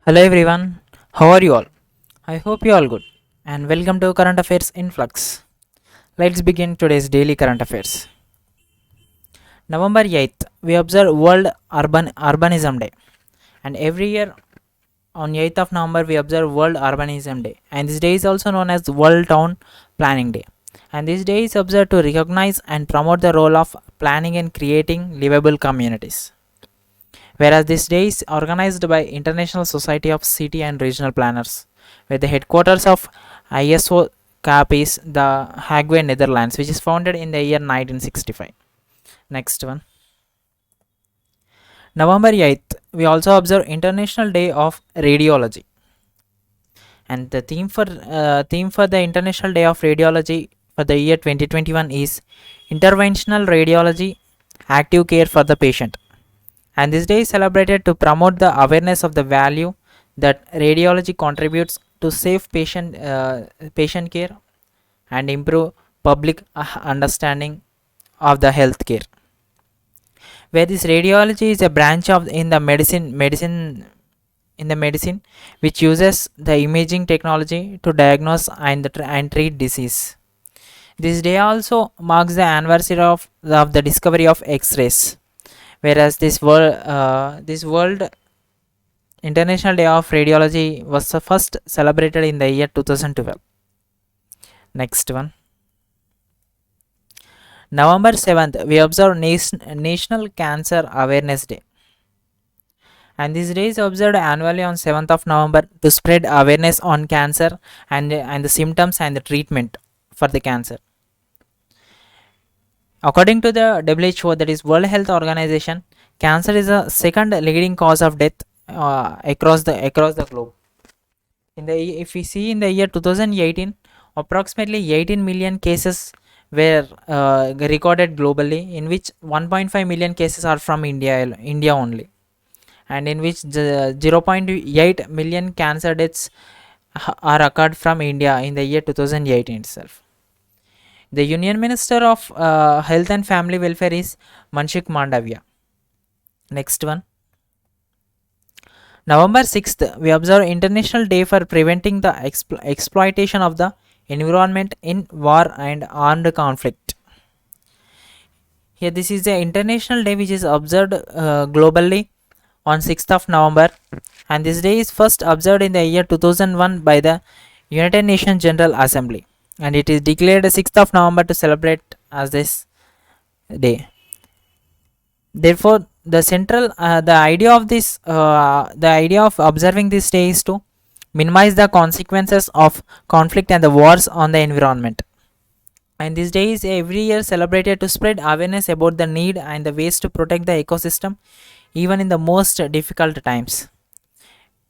Hello everyone, how are you all? I hope you all good and welcome to Current Affairs in Flux. Let's begin today's daily current affairs. November 8th, we observe World Urbanism Day, and every year on 8th of November we observe World Urbanism Day, and this day is also known as World Town Planning Day. And this day is observed to recognize and promote the role of planning in creating livable communities. Whereas this day is organized by International Society of City and Regional Planners, where the headquarters of ISO CAP is the Hague, Netherlands, which is founded in the year 1965. Next one. November 8th, we also observe International Day of Radiology. And the theme for the International Day of Radiology for the year 2021 is Interventional Radiology, Active Care for the Patient. And this day is celebrated to promote the awareness of the value that radiology contributes to safe patient care and improve public understanding of the health care. Where this radiology is a branch of in the medicine which uses the imaging technology to diagnose and treat disease. This day also marks the anniversary of the discovery of X-rays, whereas this world International Day of Radiology was first celebrated in the year 2012. Next one. November 7th, we observe National Cancer Awareness Day. And this day is observed annually on 7th of November to spread awareness on cancer and the symptoms and the treatment for the cancer. According to the WHO, that is World Health Organization, cancer is the second leading cause of death across the globe. If we see in the year 2018, approximately 18 million cases were recorded globally, in which 1.5 million cases are from India only, and in which 0.8 million cancer deaths are occurred from India in the year 2018 itself. The Union Minister of Health and Family Welfare is Manshik Mandavia. Next one. November 6th, we observe International Day for preventing the exploitation of the environment in war and armed conflict. Here, this is the International Day which is observed globally on 6th of November, and this day is first observed in the year 2001 by the United Nations General Assembly, and it is declared 6th of November to celebrate as this day. Therefore, the idea of observing this day is to minimize the consequences of conflict and the wars on the environment. And this day is every year celebrated to spread awareness about the need and the ways to protect the ecosystem even in the most difficult times.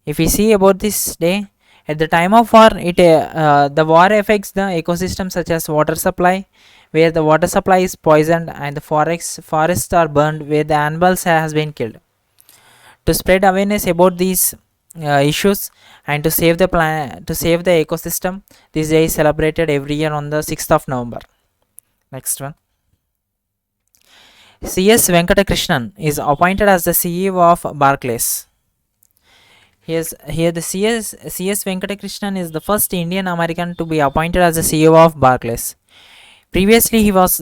If we see about this day, at the time of war, the war affects the ecosystem such as water supply, where the water supply is poisoned, and the forests are burned, where the animals has been killed. To spread awareness about these issues and to save the ecosystem, this day is celebrated every year on the 6th of November. Next one. C.S. Venkatakrishnan is appointed as the CEO of Barclays. Here the CS Venkatakrishnan is the first Indian American to be appointed as the CEO of Barclays. Previously, he was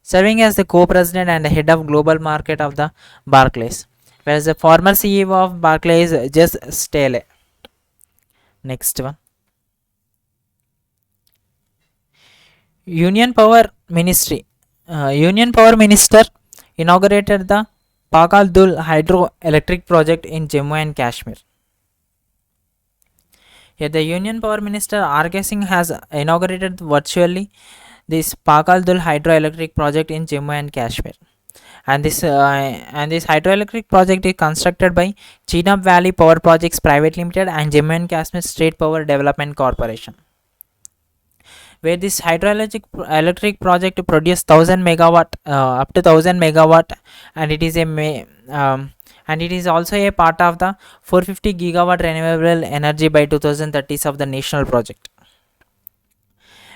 serving as the co-president and the head of global market of the Barclays, whereas the former CEO of Barclays is Jes Staley. Next one. Union Power Minister inaugurated the Pakal Dul hydroelectric project in Jammu and Kashmir. Here, the Union Power Minister R.K. Singh has inaugurated virtually this Pakal Dul hydroelectric project in Jammu and Kashmir. And this hydroelectric project is constructed by Chenab Valley Power Projects Private Limited and Jammu and Kashmir State Power Development Corporation, where this hydroelectric project produce 1000 megawatt up to 1000 megawatt, and it is also a part of the 450 gigawatt renewable energy by 2030 of the national project.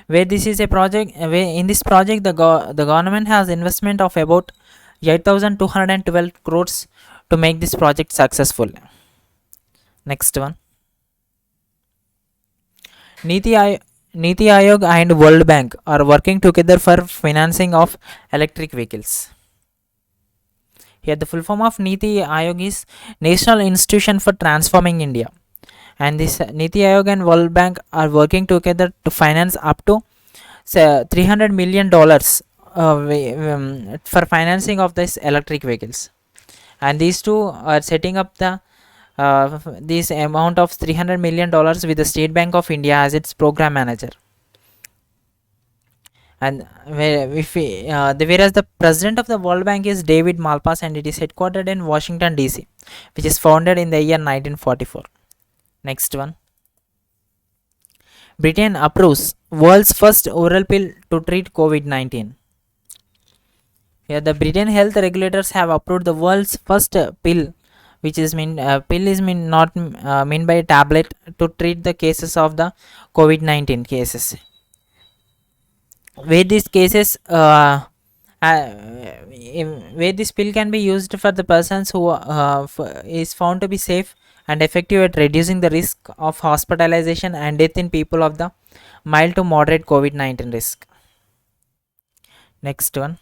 Where this is a project, where in this project the government has investment of about 8212 crores to make this project successful. Next one. Niti, Niti Aayog and World Bank are working together for financing of electric vehicles. Here the full form of Niti Aayog is National Institution for Transforming India, and this Niti Aayog and World Bank are working together to finance up to $300 million for financing of this electric vehicles, and these two are setting up the this amount of $300 million with the State Bank of India as its program manager. And whereas the president of the World Bank is David Malpass, and it is headquartered in Washington DC, which is founded in the year 1944. Next one. Britain approves world's first oral pill to treat COVID-19. Here the Britain health regulators have approved the world's first pill, which is pill is not mean by a tablet, to treat the cases of the COVID-19 cases. Where these cases where this pill can be used for the persons who is found to be safe and effective at reducing the risk of hospitalization and death in people of the mild to moderate COVID-19 risk. Next one.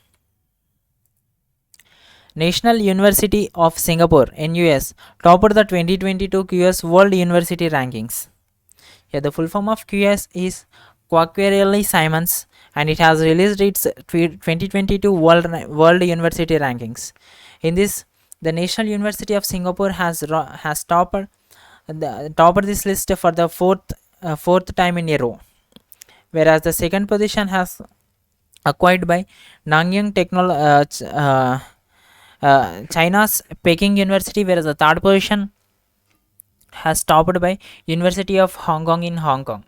National University of Singapore NUS topped the 2022 QS World University Rankings. Here the full form of QS is Quacquarelli Simons, and it has released its 2022 World University Rankings. In this, the National University of Singapore has topped this list for the fourth time in a row, whereas the second position has acquired by Nanyang China's Peking University, whereas the third position has topped by University of Hong Kong in Hong Kong.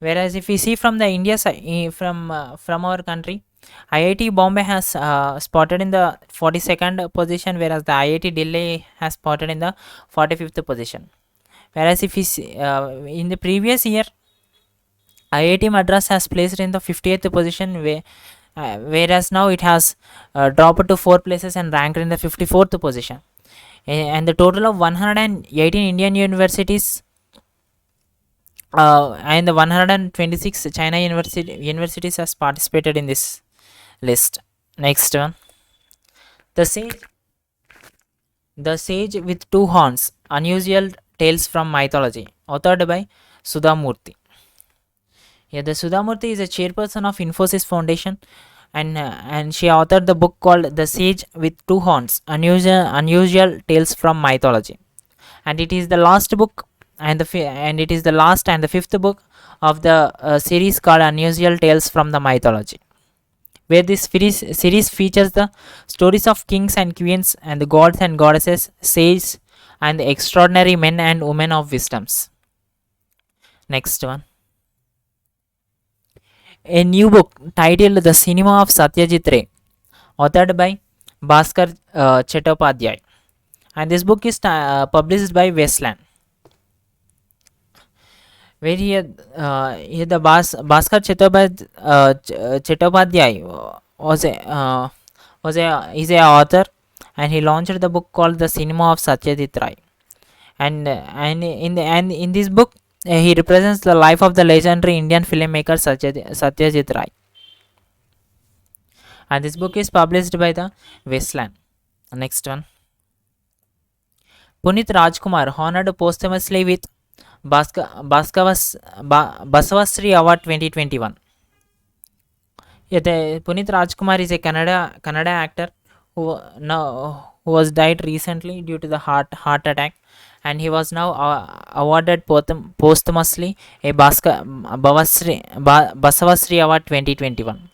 Whereas if we see from the India side, from our country, IIT Bombay has spotted in the 42nd position, whereas the IIT Delhi has spotted in the 45th position. Whereas if we see, in the previous year, IIT Madras has placed in the 58th position, whereas now it has dropped to 4 places and ranked in the 54th position. And the total of 118 Indian universities and the 126 China universities has participated in this list. Next one. The Sage with Two Horns, Unusual Tales from Mythology, authored by Sudha Murthy. Here the Sudha Murthy is a chairperson of Infosys Foundation, and she authored the book called The Sage with Two Horns, Unusual Tales from Mythology, and it is the last book and it is the last and the fifth book of the series called Unusual Tales from the Mythology, where this series features the stories of kings and queens and the gods and goddesses, sages, and the extraordinary men and women of wisdoms. Next one. A new book titled The Cinema of Satyajit Ray, authored by Bhaskar Chattopadhyay, and this book is published by Westland. Where here the Bhaskar Chattopadhyay is a author, and he launched the book called The Cinema of Satyajit Ray, and in this book he represents the life of the legendary Indian filmmaker Satyajit Ray, and this book is published by the Westland. Next one. Punit Rajkumar honored posthumously with Basavasri Award 2021. Punit Rajkumar is a Kannada actor who was died recently due to the heart attack, and he was now awarded posthumously a Basavasri Award 2021.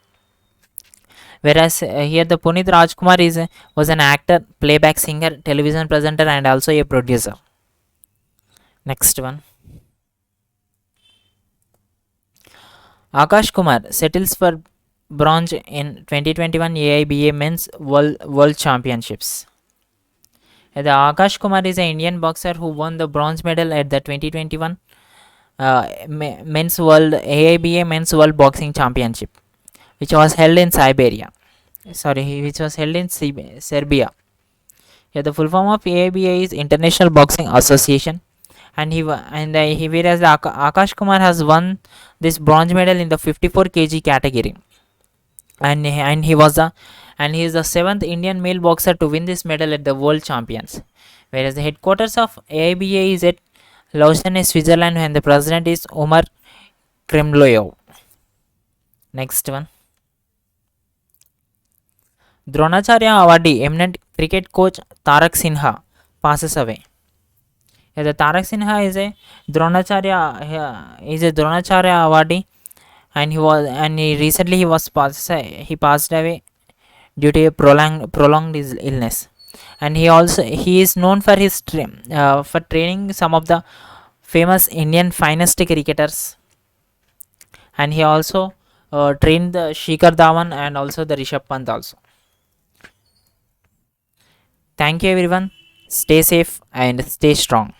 Whereas here the Punit Rajkumar was an actor, playback singer, television presenter, and also a producer. Next one. Akash Kumar settles for bronze in 2021 AIBA Men's World Championships. The Akash Kumar is an Indian boxer who won the bronze medal at the 2021 AIBA Men's World Boxing Championship, which was held in Serbia. Yeah, the full form of AIBA is International Boxing Association, and he whereas the Akash Kumar has won this bronze medal in the 54 kg category, and he is the seventh Indian male boxer to win this medal at the World Champions. Whereas the headquarters of AIBA is at Lausanne, Switzerland, and the president is Omar Kremloyev. Next one. Dronacharya awardee, eminent cricket coach Tarak Sinha passes away. Yeah, the Tarak Sinha is a Dronacharya awardee, and he recently he passed away due to a prolonged illness. And he is known for for training some of the famous Indian finest cricketers, and he also trained the Shikhar Dhawan and also the Rishabh Pant also. Thank you everyone. Stay safe and stay strong.